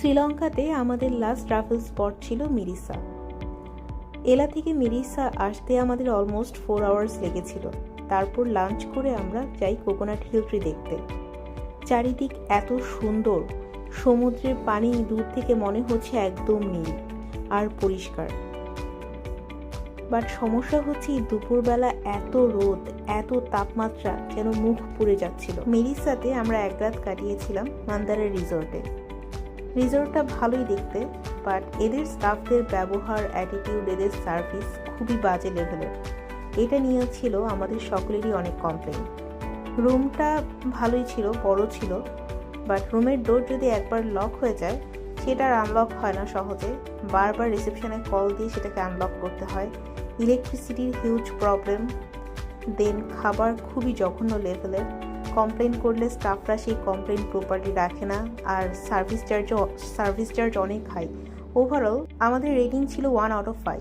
শ্রীলঙ্কাতে আমাদের last travel spot ছিল মিরিসা। এলা থেকে মিরিসা আসতে আমাদের অলমোস্ট 4 আওয়ার্স লেগেছিল। তারপর লাঞ্চ করে আমরা যাই কোকোনাট হিল ট্রি দেখতে। চারিদিক এত সুন্দর, সমুদ্রের পানি দূর থেকে মনে হচ্ছে একদম নীল আর পরিষ্কার। বাট সমস্যা হচ্ছে দুপুরবেলা এত রোদ, এত তাপমাত্রা, যেন মুখ পুড়ে যাচ্ছিল। মিরিসাতে আমরা এক রাত কাটিয়েছিলাম মান্দারা রিসোর্টে। রিসোর্টটা ভালোই দেখতে, বাট এদের স্টাফদের ব্যবহার, অ্যাটিটিউড, এদের সার্ভিস খুবই বাজে লেভেলের। এটা নিয়ে ছিল আমাদের সকলেরই অনেক কমপ্লেন। রুমটা ভালোই ছিল, বড় ছিল, বাট রুমের ডোর যদি একবার লক হয়ে যায় সেটা আর আনলক হয় না সহজে। বারবার রিসেপশনে কল দিয়ে সেটাকে আনলক করতে হয়। ইলেকট্রিসিটির হিউজ প্রবলেম। দেন খাবার খুবই জঘন্য লেভেলের। কমপ্লেন করলে স্টাফরা সেই কমপ্লেন প্রপারলি রাখে না, আর সার্ভিস চার্জ অনেক হাই। ওভারঅল আমাদের রেটিং ছিল 1 আউট অফ 5।